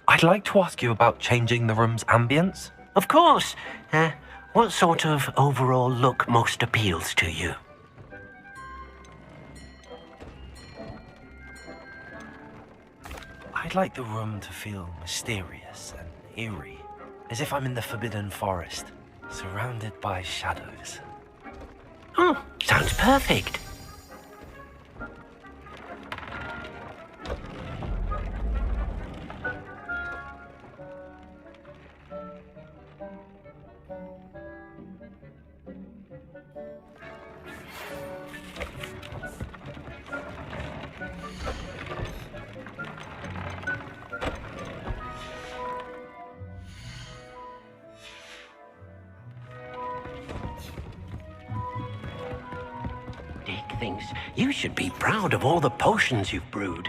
I'd like to ask you about changing the room's ambience. Of course. What sort of overall look most appeals to you? I'd like the room to feel mysterious and eerie, as if I'm in the Forbidden Forest, surrounded by shadows. Oh, sounds perfect. Dick thinks you should be proud of all the potions you've brewed.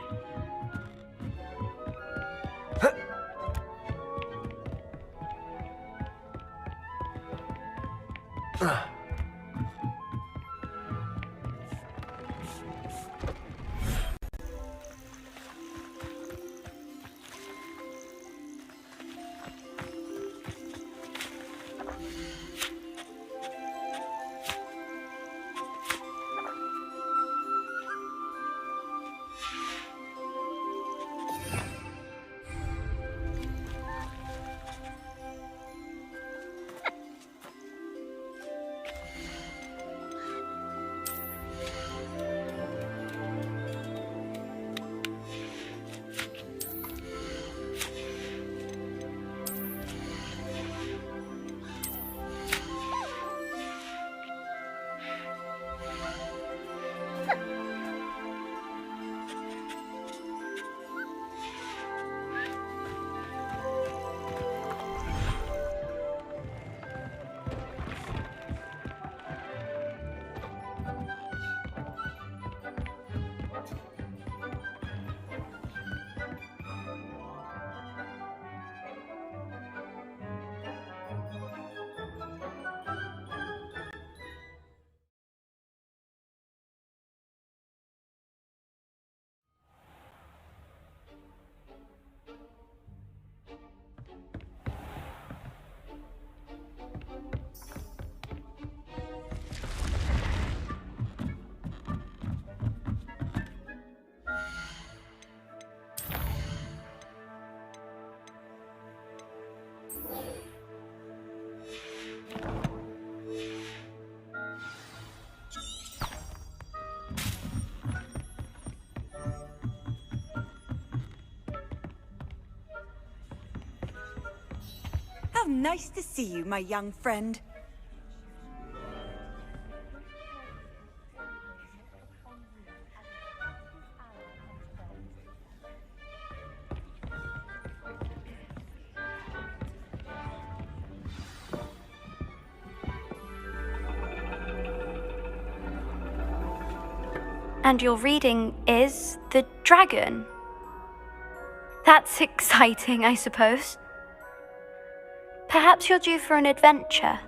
How nice to see you, my young friend. And your reading is The Dragon. That's exciting, I suppose. Perhaps you're due for an adventure.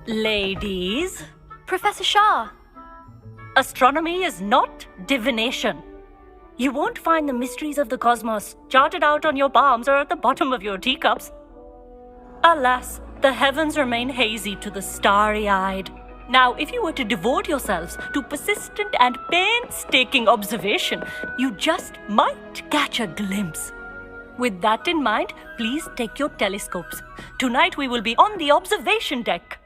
Ladies, Professor Shah. astronomy is not divination. You won't find the mysteries of the cosmos charted out on your palms or at the bottom of your teacups. Alas, the heavens remain hazy to the starry-eyed. Now, if you were to devote yourselves to persistent and painstaking observation, you just might catch a glimpse. With that in mind, please take your telescopes. Tonight we will be on the observation deck.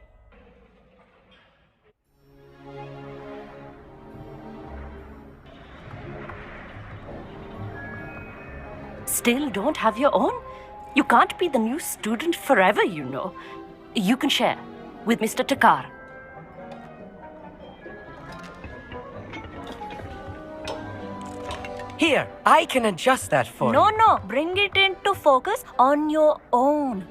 Still don't have your own? You can't be the new student forever, you know. You can share with Mr. Takar. Here, I can adjust that for you. No, bring it into focus on your own.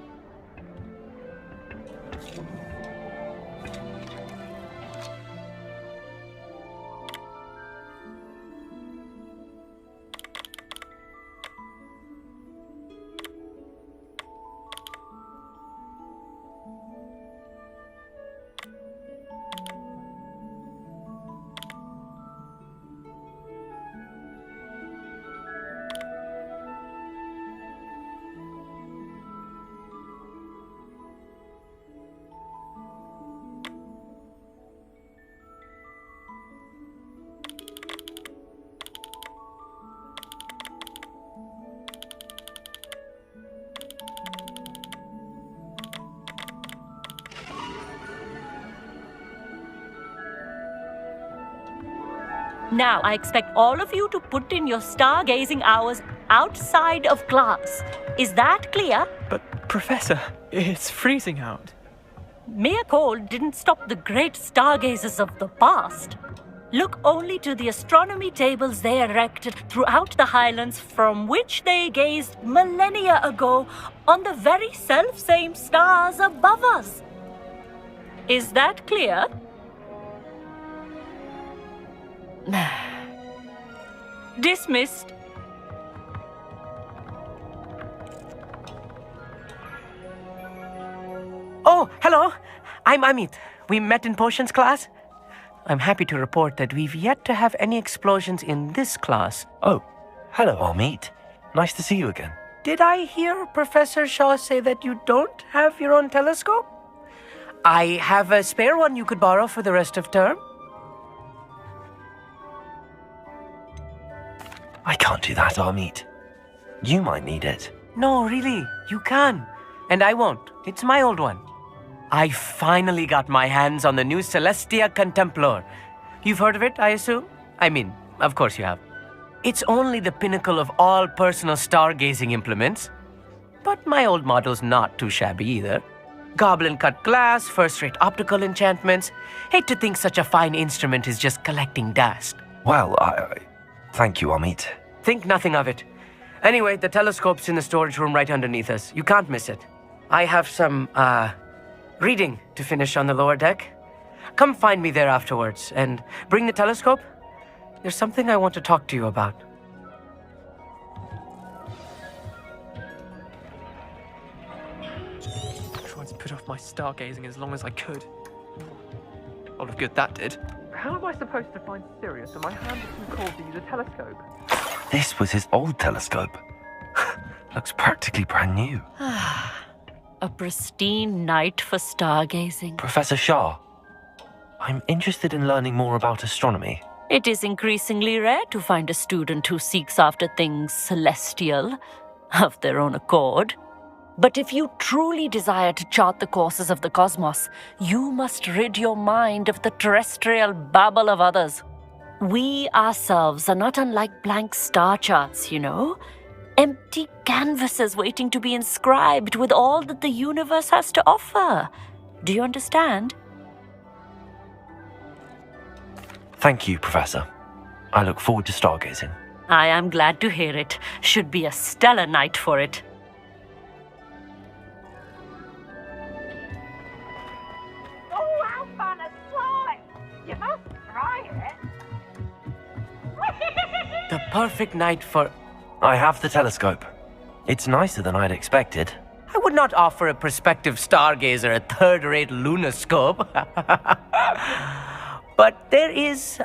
Now, I expect all of you to put in your stargazing hours outside of class. Is that clear? But, Professor, it's freezing out. Mere cold didn't stop the great stargazers of the past. Look only to the astronomy tables they erected throughout the Highlands, from which they gazed millennia ago on the very self-same stars above us. Is that clear? Dismissed. Oh, hello. I'm Amit. We met in potions class. I'm happy to report that we've yet to have any explosions in this class. Oh, hello, Amit. Nice to see you again. Did I hear Professor Shaw say that you don't have your own telescope? I have a spare one you could borrow for the rest of term. I can't do that, Amit. You might need it. No, really, you can. And I won't. It's my old one. I finally got my hands on the new Celestia Contemplar. You've heard of it, I assume? I mean, of course you have. It's only the pinnacle of all personal stargazing implements. But my old model's not too shabby either. Goblin-cut glass, first-rate optical enchantments. Hate to think such a fine instrument is just collecting dust. Well, thank you, Amit. Think nothing of it. Anyway, the telescope's in the storage room right underneath us. You can't miss it. I have some, reading to finish on the lower deck. Come find me there afterwards, and bring the telescope. There's something I want to talk to you about. I tried to put off my stargazing as long as I could. A lot of good that did. How am I supposed to find Sirius when my hand is too cold to use a telescope? This was his old telescope. Looks practically brand new. A pristine night for stargazing. Professor Shah, I'm interested in learning more about astronomy. It is increasingly rare to find a student who seeks after things celestial of their own accord. But if you truly desire to chart the courses of the cosmos, you must rid your mind of the terrestrial babble of others. We ourselves are not unlike blank star charts, you know. Empty canvases waiting to be inscribed with all that the universe has to offer. Do you understand? Thank you, Professor. I look forward to stargazing. I am glad to hear it. Should be a stellar night for it. Oh, how fun a slide! You must try it. The perfect night for... I have the telescope. It's nicer than I'd expected. I would not offer a prospective stargazer a third-rate lunoscope. But there is,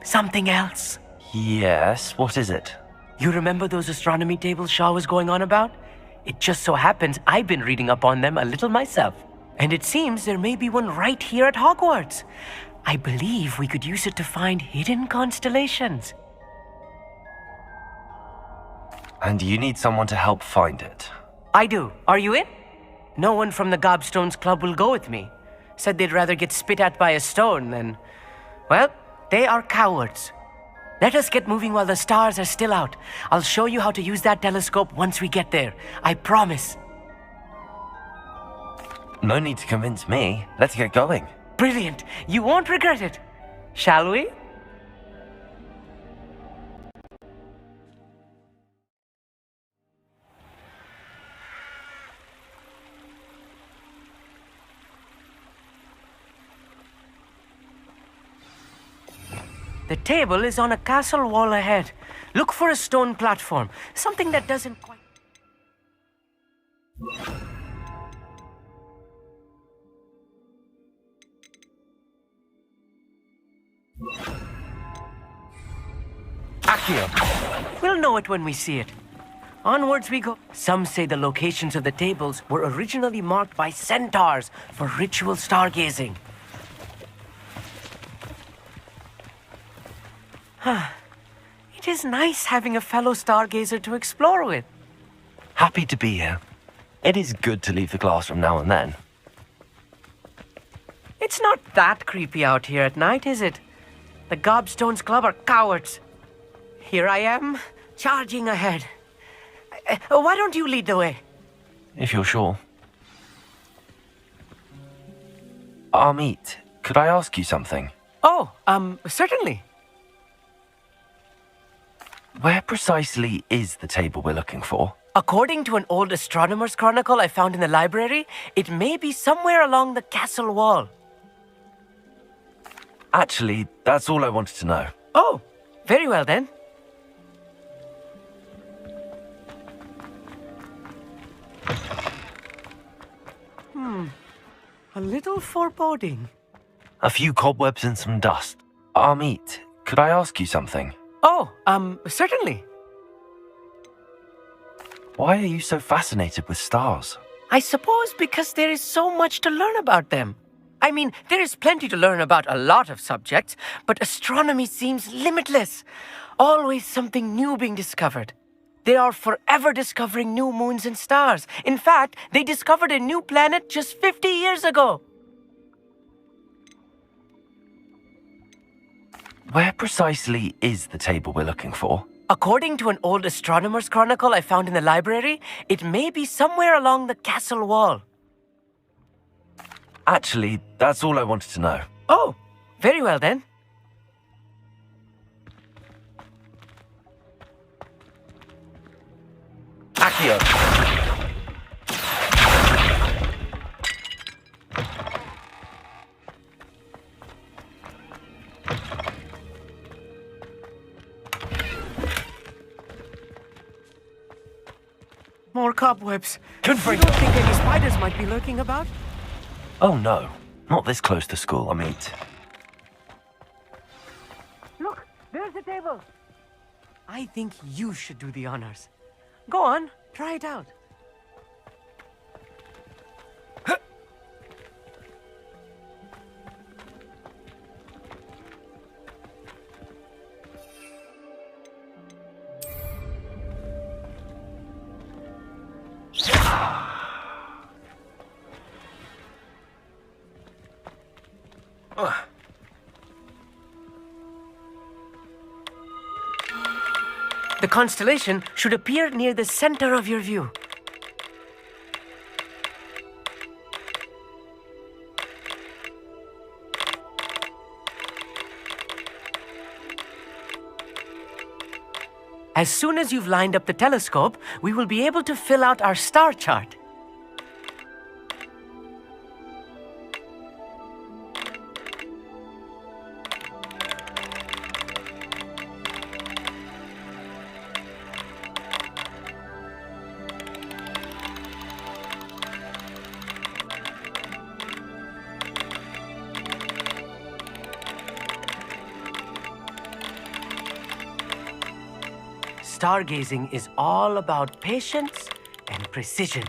something else. Yes, what is it? You remember those astronomy tables Shaw was going on about? It just so happens I've been reading up on them a little myself. And it seems there may be one right here at Hogwarts. I believe we could use it to find hidden constellations. And you need someone to help find it. I do. Are you in? No one from the Gobstones Club will go with me. Said they'd rather get spit at by a stone than... Well, they are cowards. Let us get moving while the stars are still out. I'll show you how to use that telescope once we get there. I promise. No need to convince me. Let's get going. Brilliant. You won't regret it. Shall we? The table is on a castle wall ahead. Look for a stone platform. Something that doesn't quite... Accio! We'll know it when we see it. Onwards we go. Some say the locations of the tables were originally marked by centaurs for ritual stargazing. It is nice having a fellow stargazer to explore with. Happy to be here. It is good to leave the classroom now and then. It's not that creepy out here at night, is it? The Gobstones Club are cowards. Here I am, charging ahead. Why don't you lead the way? If you're sure. Amit, could I ask you something? Oh, certainly. Where precisely is the table we're looking for? According to an old astronomer's chronicle I found in the library, it may be somewhere along the castle wall. Actually, that's all I wanted to know. Oh, very well then. A little foreboding. A few cobwebs and some dust. Amit, could I ask you something? Oh, certainly. Why are you so fascinated with stars? I suppose because there is so much to learn about them. I mean, there is plenty to learn about a lot of subjects, but astronomy seems limitless. Always something new being discovered. They are forever discovering new moons and stars. In fact, they discovered a new planet just 50 years ago. Where precisely is the table we're looking for? According to an old astronomer's chronicle I found in the library, it may be somewhere along the castle wall. Actually, that's all I wanted to know. Oh, very well then. Accio! More cobwebs. Confirm. You don't think any spiders might be lurking about? Oh no, not this close to school, Amit. Look, there's the table. I think you should do the honors. Go on, try it out. The constellation should appear near the center of your view. As soon as you've lined up the telescope, we will be able to fill out our star chart. Stargazing is all about patience and precision.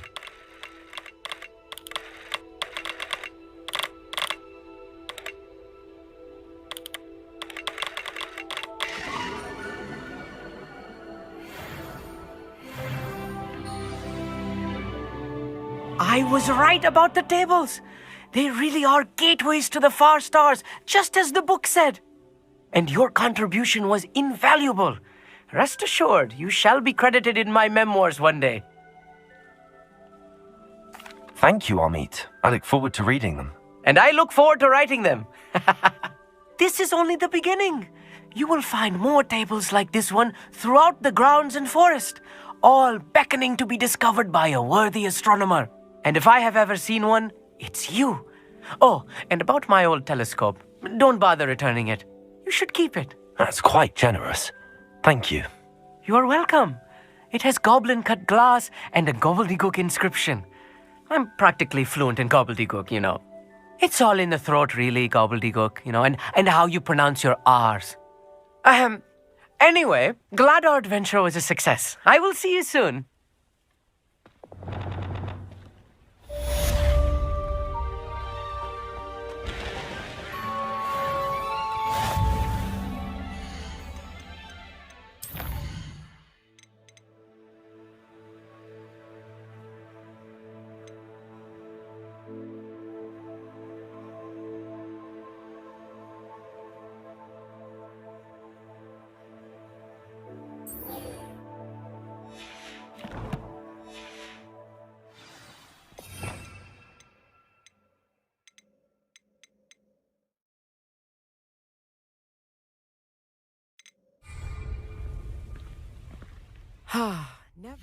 I was right about the tables. They really are gateways to the far stars, just as the book said. And your contribution was invaluable. Rest assured, you shall be credited in my memoirs one day. Thank you, Amit. I look forward to reading them. And I look forward to writing them. This is only the beginning. You will find more tables like this one throughout the grounds and forest, all beckoning to be discovered by a worthy astronomer. And if I have ever seen one, it's you. Oh, and about my old telescope, don't bother returning it. You should keep it. That's quite generous. Thank you. You are welcome. It has goblin-cut glass and a gobbledygook inscription. I'm practically fluent in gobbledygook, you know. It's all in the throat, really, gobbledygook, you know, and how you pronounce your R's. Anyway, glad our adventure was a success. I will see you soon. Never.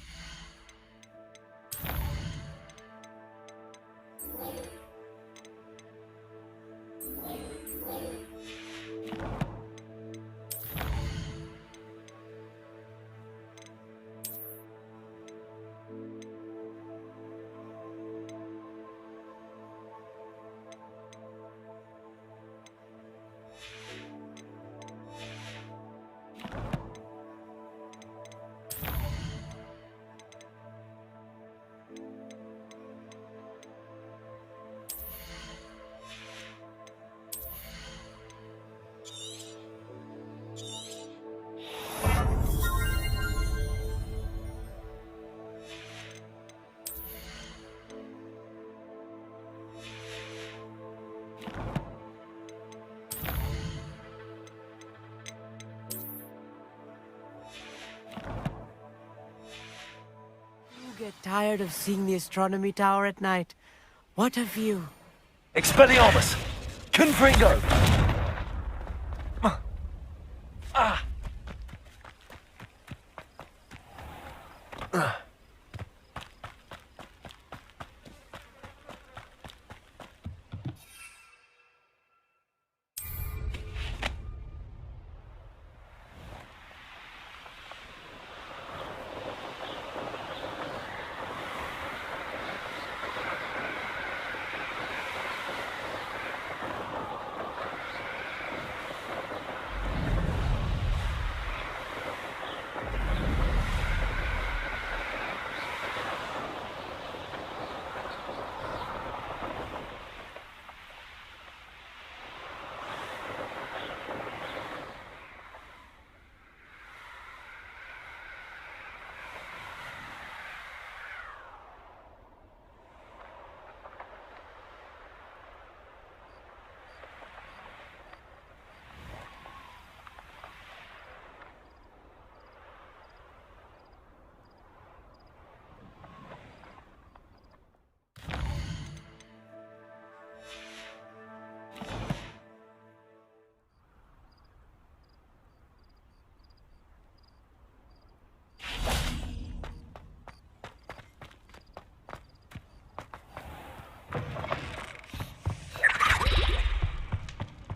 Get tired of seeing the astronomy tower at night. What a view. Expelliarmus! Confringo!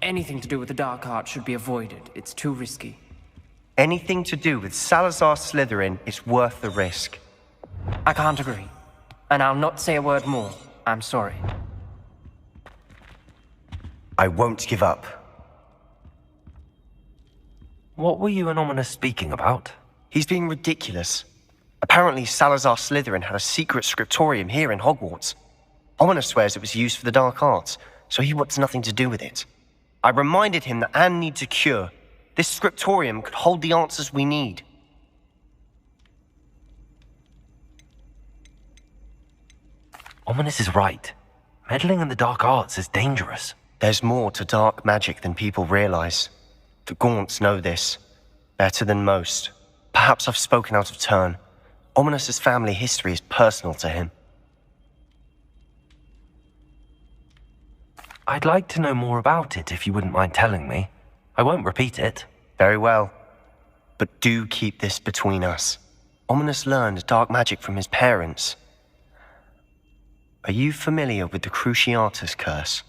Anything to do with the dark art should be avoided. It's too risky. Anything to do with Salazar Slytherin is worth the risk. I can't agree. And I'll not say a word more. I'm sorry. I won't give up. What were you and Ominous speaking about? He's being ridiculous. Apparently Salazar Slytherin had a secret scriptorium here in Hogwarts. Ominous swears it was used for the dark arts, so he wants nothing to do with it. I reminded him that Anne needs a cure. This scriptorium could hold the answers we need. Ominous is right. Meddling in the dark arts is dangerous. There's more to dark magic than people realize. The Gaunts know this. Better than most. Perhaps I've spoken out of turn. Ominous's family history is personal to him. I'd like to know more about it if you wouldn't mind telling me. I won't repeat it. Very well. But do keep this between us. Ominous learned dark magic from his parents. Are you familiar with the Cruciatus curse?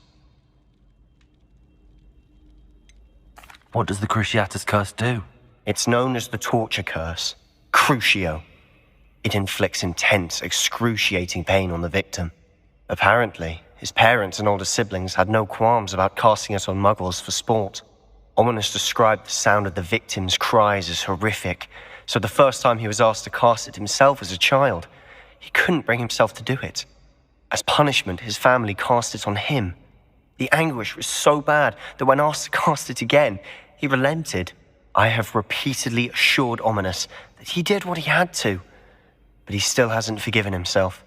What does the Cruciatus curse do? It's known as the torture curse. Crucio. It inflicts intense, excruciating pain on the victim. Apparently, his parents and older siblings had no qualms about casting it on muggles for sport. Ominous described the sound of the victim's cries as horrific, so the first time he was asked to cast it himself as a child, he couldn't bring himself to do it. As punishment, his family cast it on him. The anguish was so bad that when asked to cast it again, he relented. I have repeatedly assured Ominous that he did what he had to, but he still hasn't forgiven himself.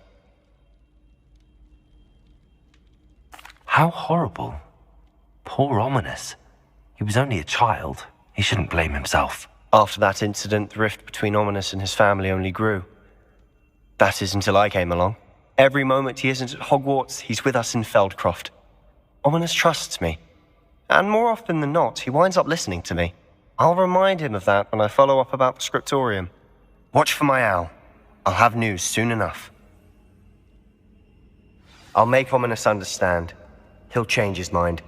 How horrible. Poor Ominous. He was only a child. He shouldn't blame himself. After that incident, the rift between Ominous and his family only grew. That is until I came along. Every moment he isn't at Hogwarts, he's with us in Feldcroft. Ominous trusts me. And more often than not, he winds up listening to me. I'll remind him of that when I follow up about the scriptorium. Watch for my owl. I'll have news soon enough. I'll make Ominous understand. He'll change his mind.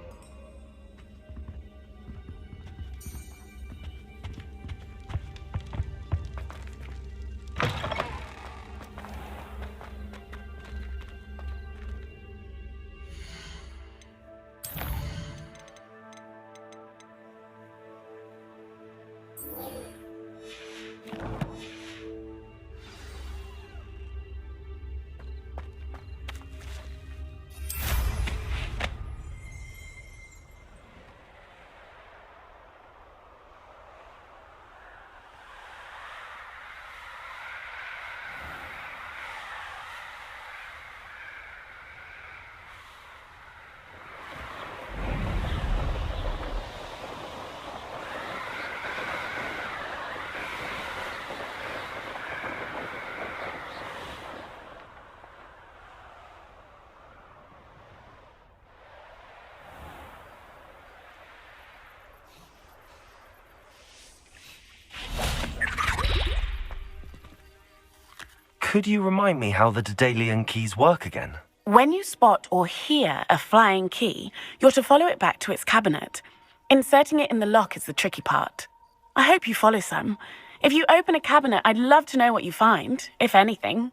Could you remind me how the Daedalian keys work again? When you spot or hear a flying key, you're to follow it back to its cabinet. Inserting it in the lock is the tricky part. I hope you follow some. If you open a cabinet, I'd love to know what you find, if anything.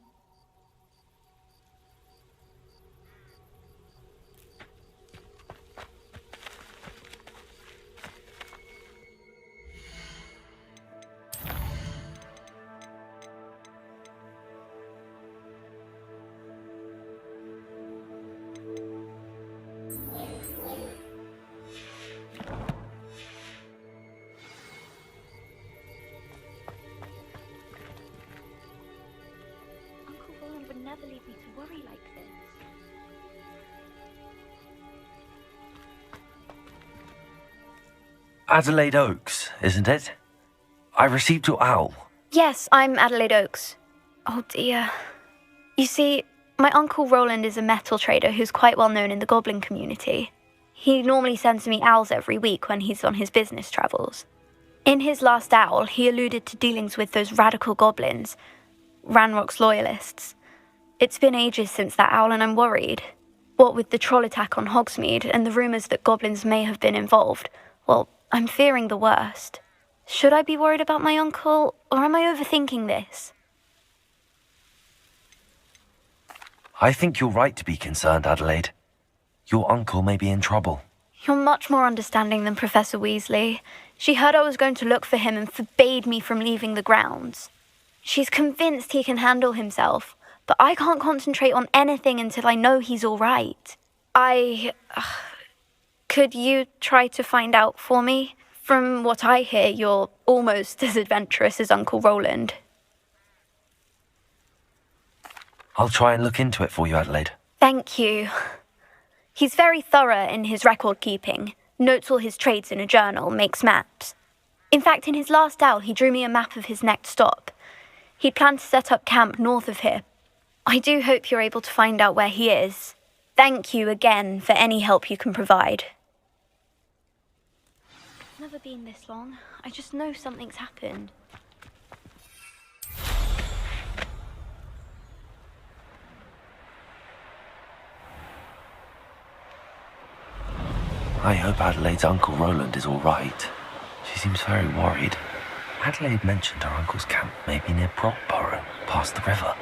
Would never leave me to worry like this. Adelaide Oaks, isn't it? I received your owl. Yes, I'm Adelaide Oaks. Oh dear. You see, my Uncle Roland is a metal trader who's quite well known in the goblin community. He normally sends me owls every week when he's on his business travels. In his last owl, he alluded to dealings with those radical goblins, Ranrock's loyalists. It's been ages since that owl and I'm worried. What with the troll attack on Hogsmeade and the rumours that goblins may have been involved, well, I'm fearing the worst. Should I be worried about my uncle, or am I overthinking this? I think you're right to be concerned, Adelaide. Your uncle may be in trouble. You're much more understanding than Professor Weasley. She heard I was going to look for him and forbade me from leaving the grounds. She's convinced he can handle himself. But I can't concentrate on anything until I know he's all right. Could you try to find out for me? From what I hear, you're almost as adventurous as Uncle Roland. I'll try and look into it for you, Adelaide. Thank you. He's very thorough in his record keeping, notes all his trades in a journal, makes maps. In fact, in his last owl, he drew me a map of his next stop. He'd planned to set up camp north of here. I do hope you're able to find out where he is. Thank you again for any help you can provide. It's never been this long. I just know something's happened. I hope Adelaide's Uncle Roland is all right. She seems very worried. Adelaide mentioned her uncle's camp may be near Brockborough, past the river.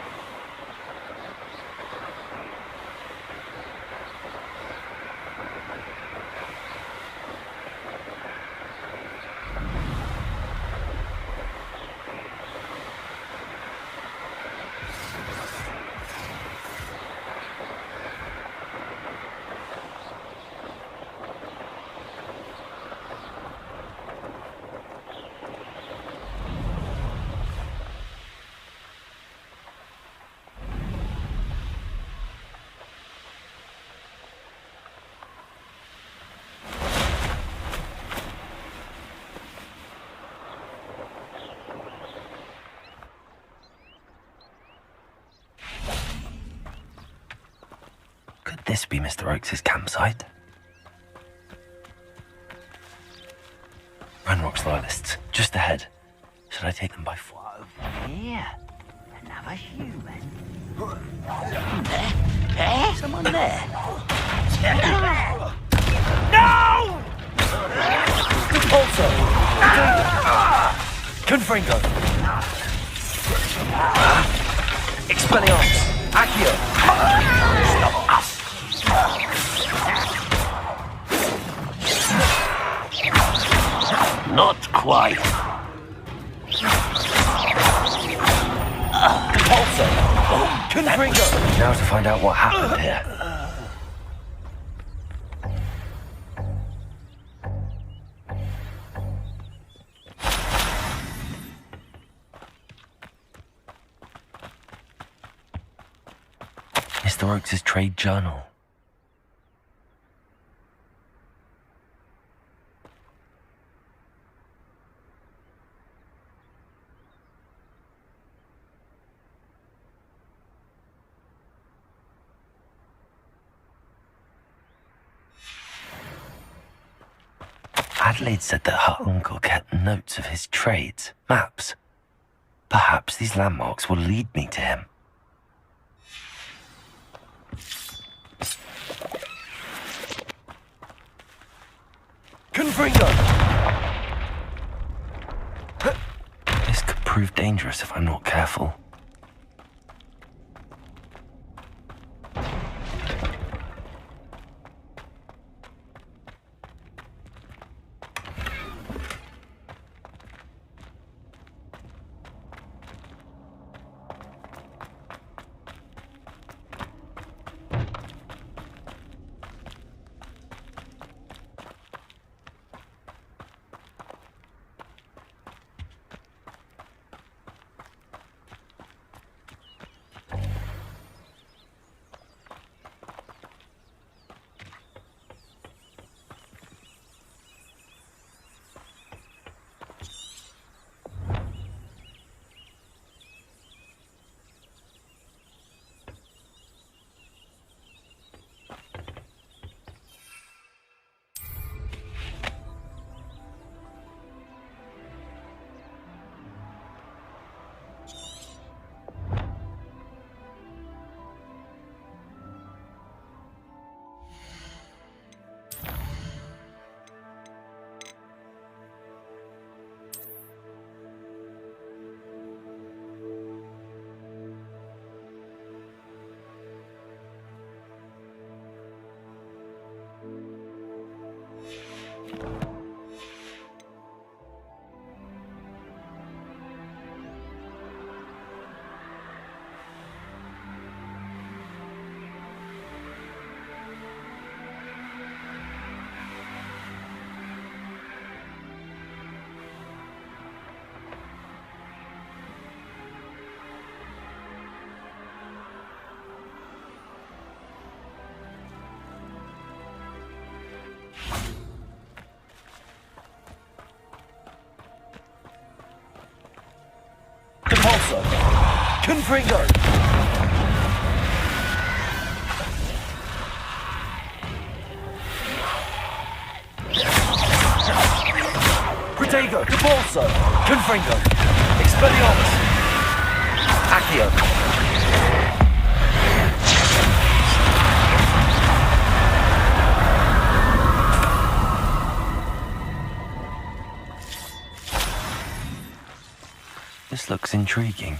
Could this be Mr. Oakes' campsite? Ranrock's loyalists, just ahead. Should I take them by foot? Here, another human. There? Someone there? No! Also, Confringo. Expelliarmus. Accio. Stop us. Not quite. Compulso. Confringo. Now to find out what happened here. Mr. Oakes' trade journal. Adelaide said that her uncle kept notes of his trades, maps. Perhaps these landmarks will lead me to him. Confringo! This could prove dangerous if I'm not careful. Compulso. Confringo. Protego. Compulso. Confringo. Expelliarmus. Accio. This looks intriguing.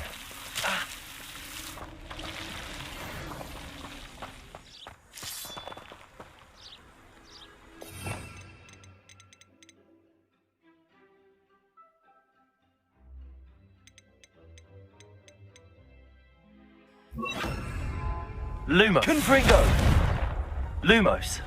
Lumos. Confringo. Lumos.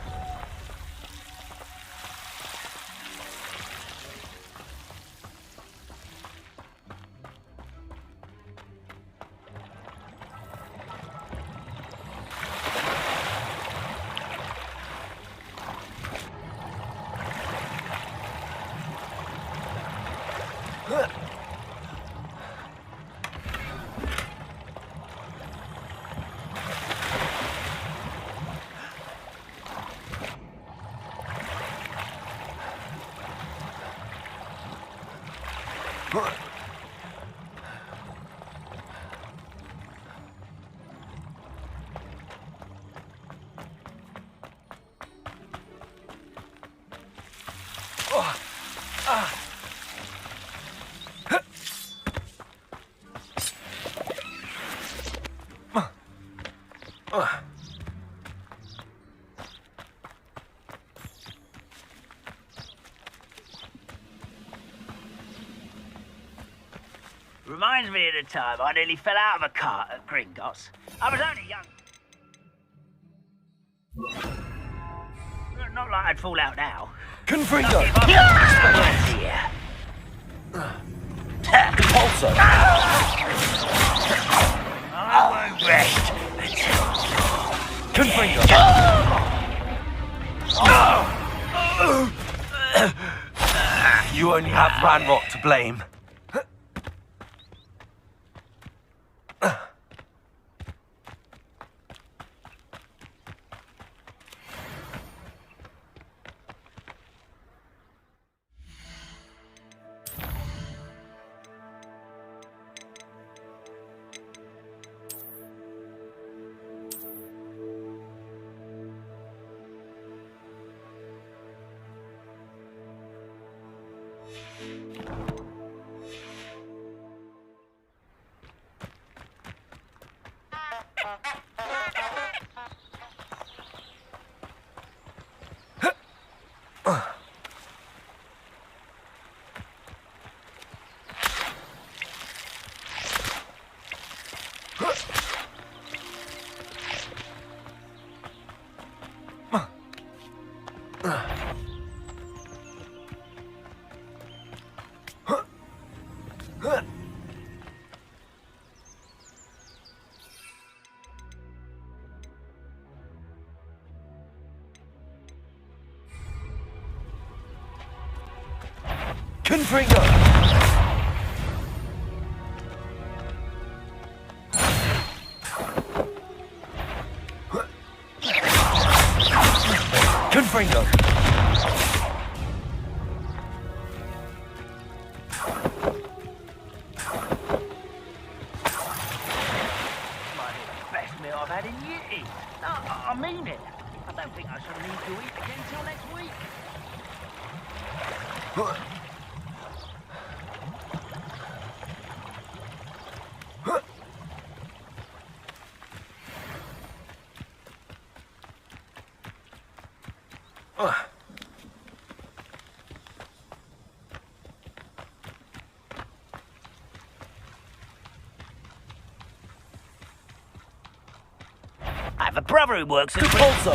Reminds me of the time I nearly fell out of a cart at Gringotts. I was only young. Not like I'd fall out now. Confringo! Compulso! I won't rest Confringo! You only have Ranrock to blame. Confringo! Confringo! best meal I've had in years. No, I mean it. I don't think I shall need to eat again till next week. I have a brother who works at Compulso!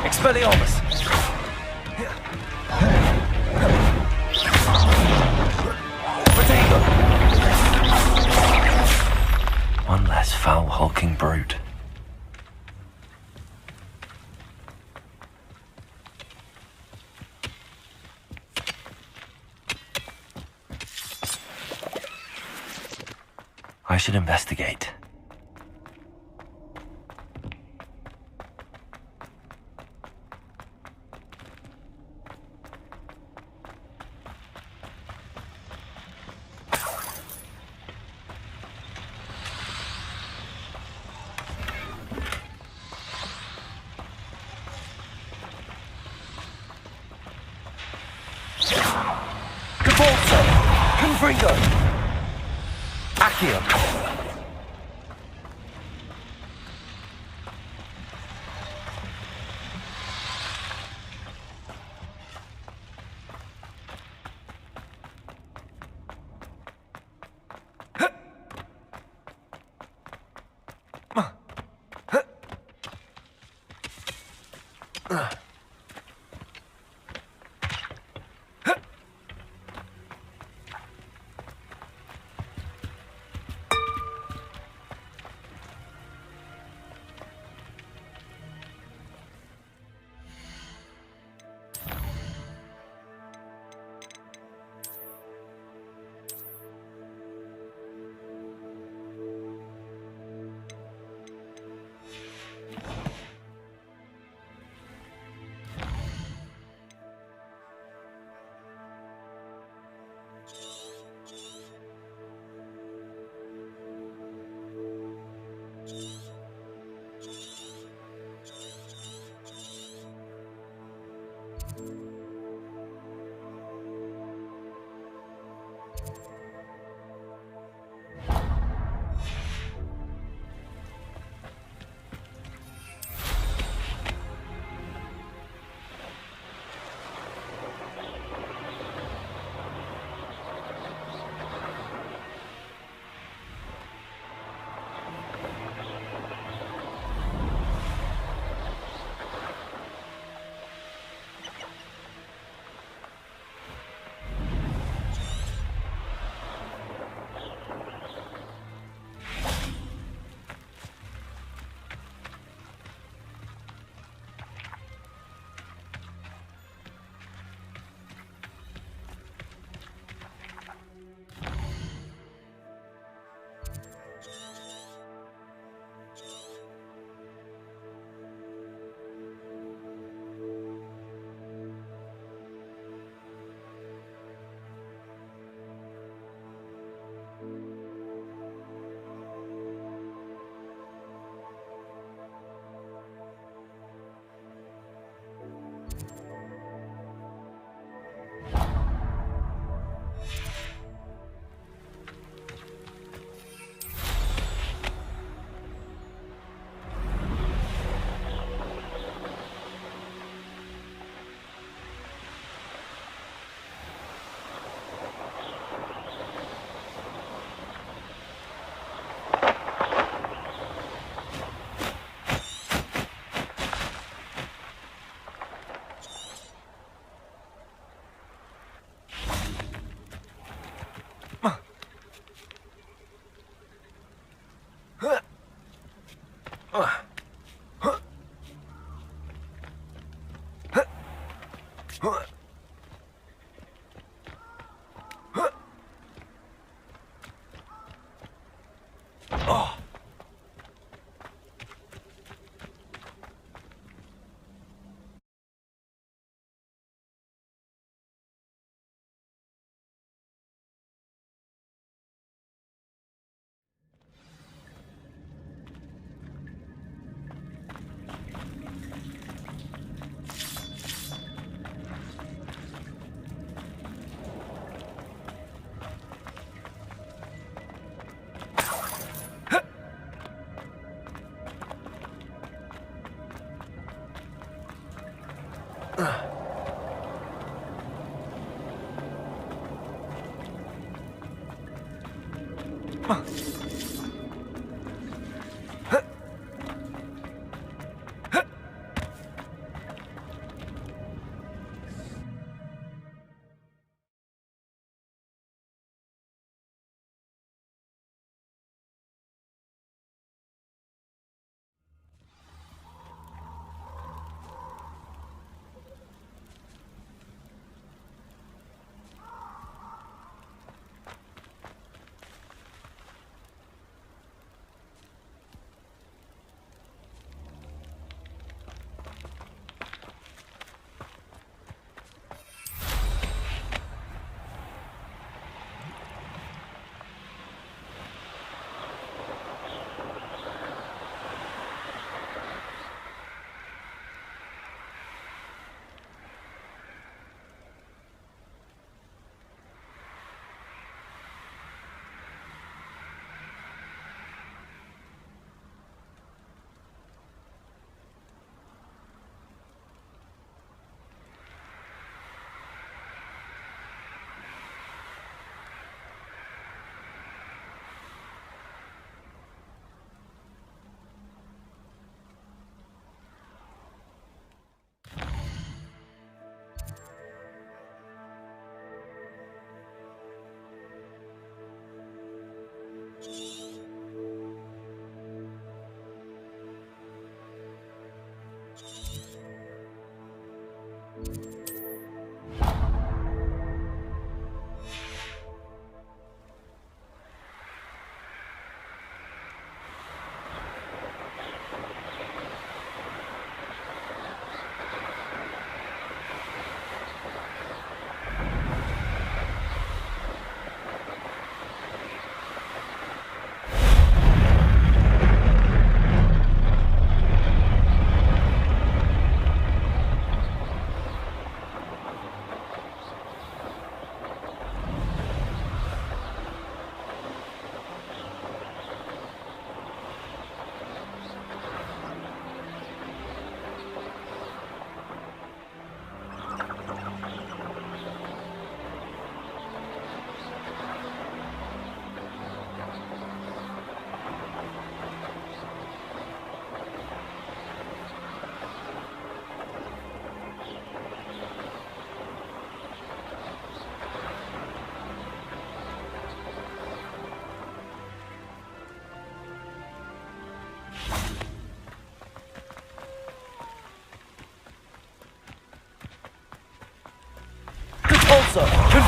Expelliarmus! Potato! One less foul, hulking brute. I should investigate. Confringo! Accio!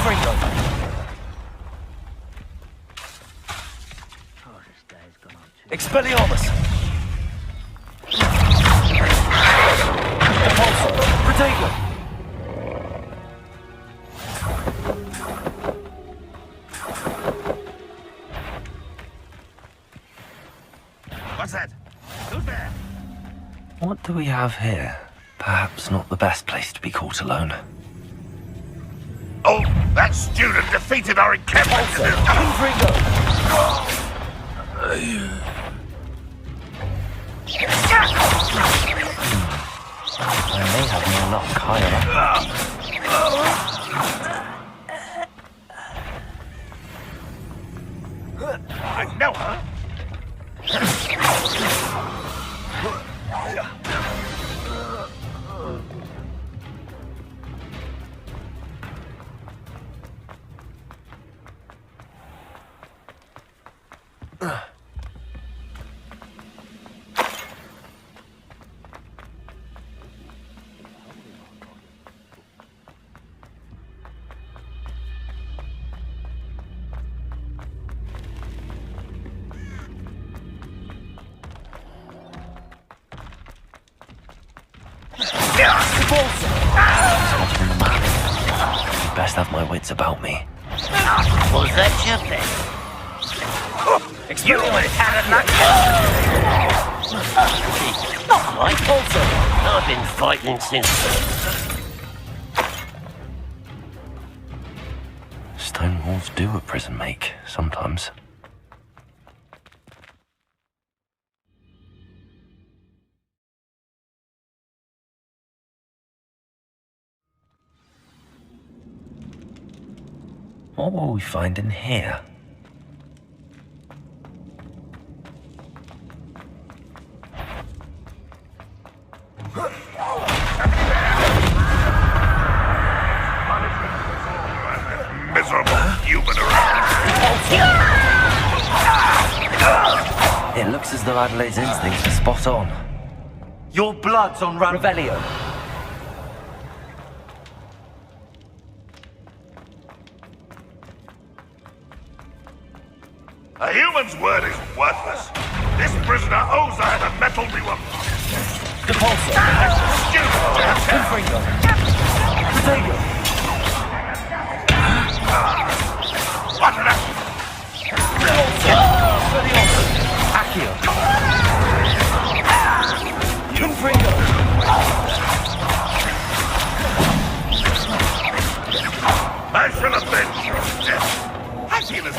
Confringo. Oh, this day's gone on too. Expelliarmus! Repulsor! Protego! What's that? Who's there? What do we have here? Perhaps not the best place to be caught alone. Oh, that student defeated our encampment. I may have more luck higher up. I know her. Spotted in the map. I'd best have my wits about me. Was that your thing? You had a luck. Not my fault. I've been fighting since. Stone walls do a prison make, sometimes. What will we find in here? Miserable human around. It looks as though Adelaide's instincts are spot on. Your blood's on Revelio. A human's word is worthless. This prisoner owes her the metal we were. Depulso. Confringo. Protego. What the? Accio. Confringo. I shall avenge your death. I feel as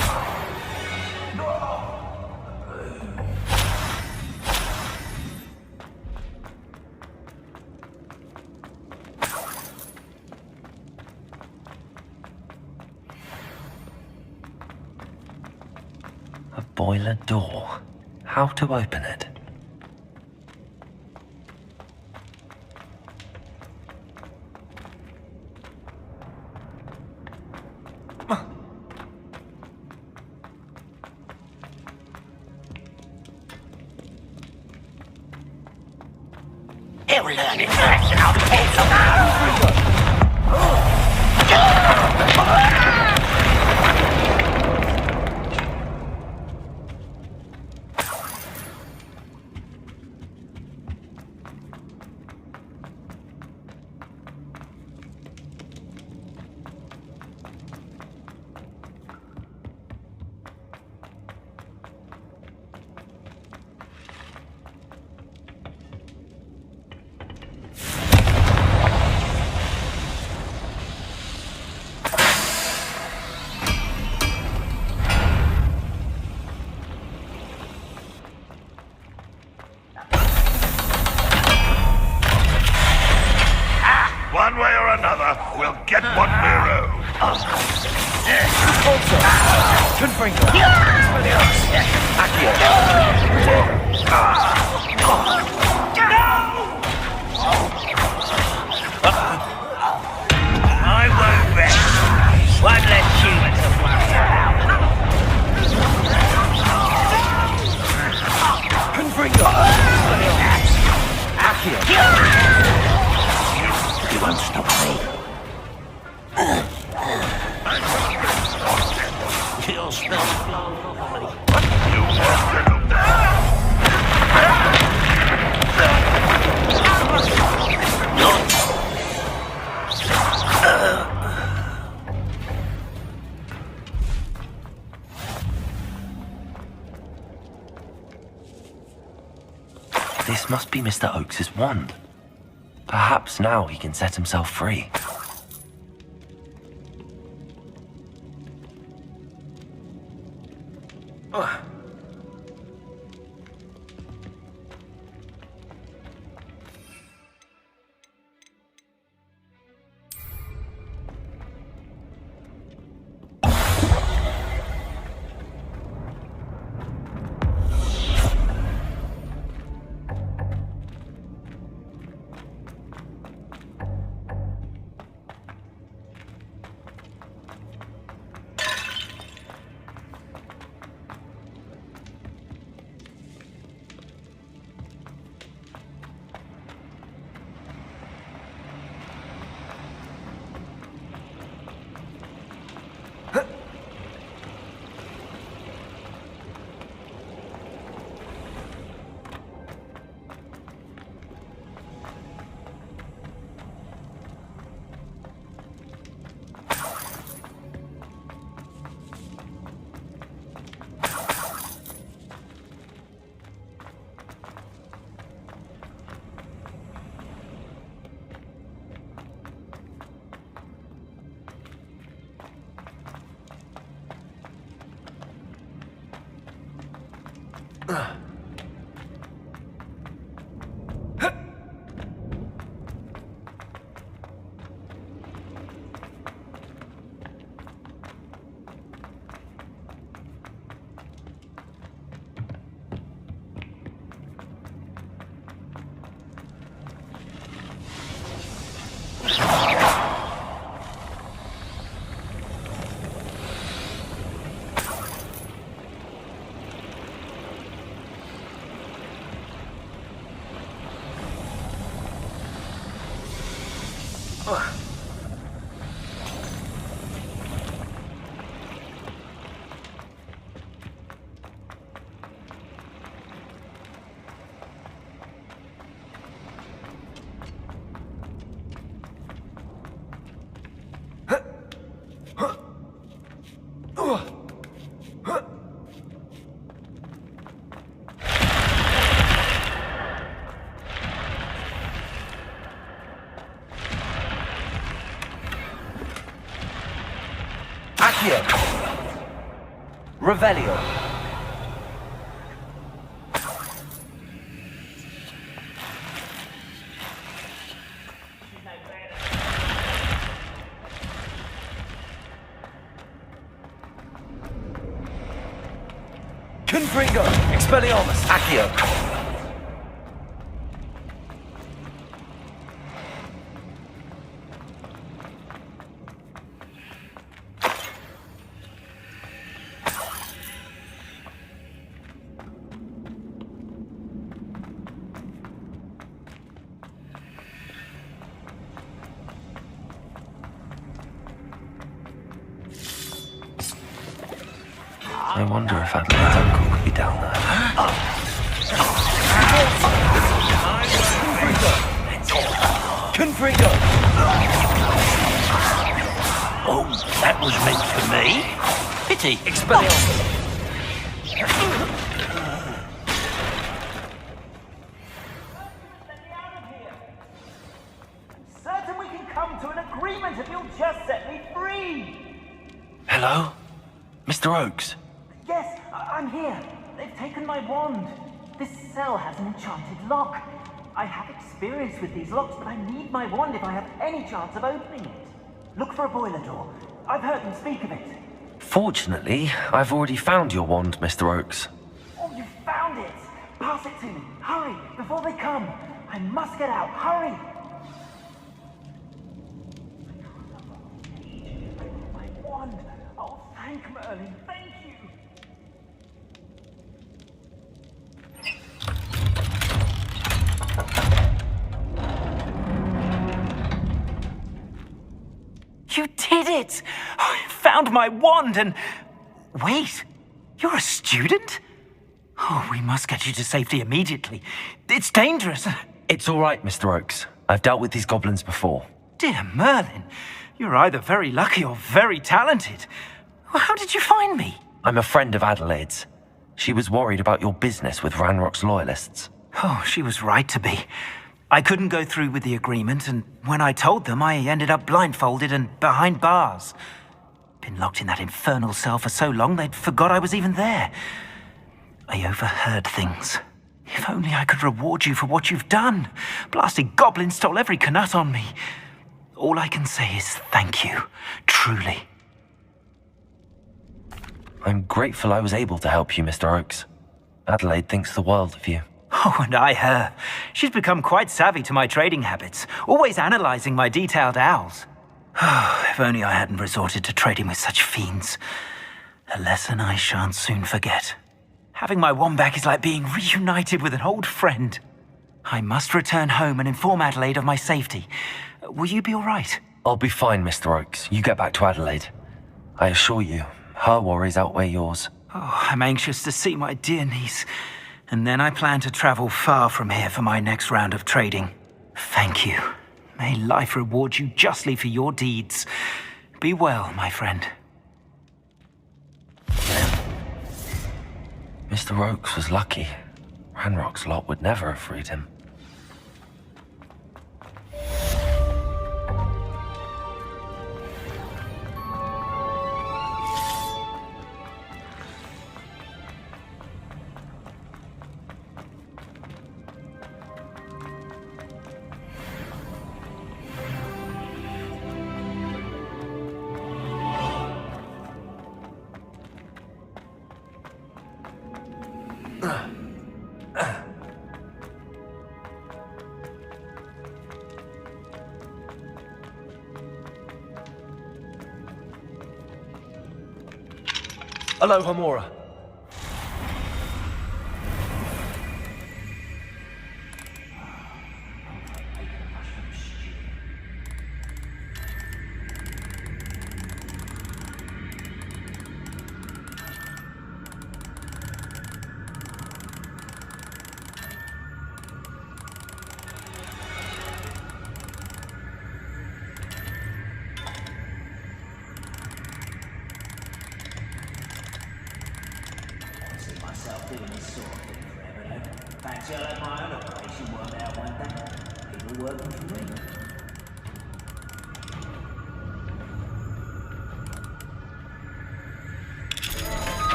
A boiler door. How to open it? He'll learn his lesson. I'll take him out. one way or another, we'll get what we're owed. Confringo. Accio. I won't rest. One less human to worry about. Confringo. Accio. You won't stop me. must be Mr. Oakes's wand. Perhaps now he can set himself free. Revelio. Confringo. Expelliarmus. Accio. I wonder if Adelaide's uncle could be down there. Confringo! Oh, that was meant for me. Pity. Expelliarmus! Certain we can come to an agreement if you'll just set me free. Hello? Mr. Oakes? Yes, I'm here. They've taken my wand. This cell has an enchanted lock. I have experience with these locks, but I need my wand if I have any chance of opening it. Look for a boiler door. I've heard them speak of it. Fortunately, I've already found your wand, Mr. Oakes. Oh, you found it! Pass it to me. Hurry, before they come. I must get out. Hurry! My wand. Oh, thank Merlin. Thank you. You did it! I found my wand and... Wait, you're a student? Oh, we must get you to safety immediately. It's dangerous. It's all right, Mr. Oakes. I've dealt with these goblins before. Dear Merlin, you're either very lucky or very talented. Well, how did you find me? I'm a friend of Adelaide's. She was worried about your business with Ranrock's loyalists. Oh, she was right to be. I couldn't go through with the agreement, and when I told them, I ended up blindfolded and behind bars. Been locked in that infernal cell for so long, they'd forgot I was even there. I overheard things. If only I could reward you for what you've done. Blasted goblins stole every knut on me. All I can say is thank you, truly. I'm grateful I was able to help you, Mr. Oakes. Adelaide thinks the world of you. Oh, and I her. She's become quite savvy to my trading habits, always analyzing my detailed owls. If only I hadn't resorted to trading with such fiends. A lesson I shan't soon forget. Having my wand back is like being reunited with an old friend. I must return home and inform Adelaide of my safety. Will you be all right? I'll be fine, Mr. Oakes. You get back to Adelaide. I assure you, her worries outweigh yours. Oh, I'm anxious to see my dear niece. And then I plan to travel far from here for my next round of trading. Thank you. May life reward you justly for your deeds. Be well, my friend. Mr. Oakes was lucky. Ranrock's lot would never have freed him. Hello, Homora.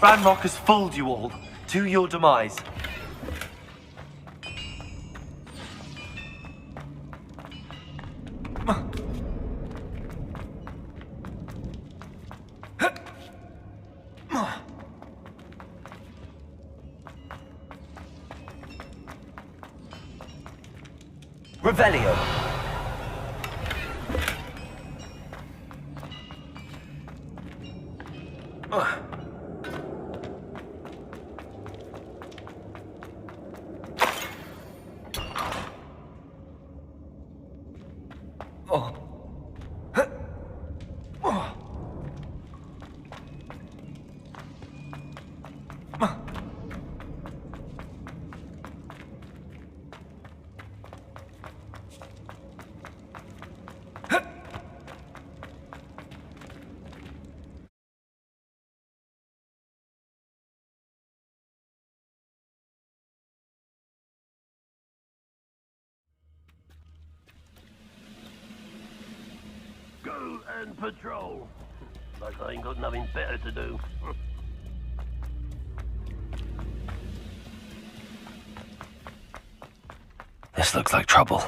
Ranrock has fooled you all, to your demise. Revelio. Go and patrol. Like I ain't got nothing better to do. This looks like trouble.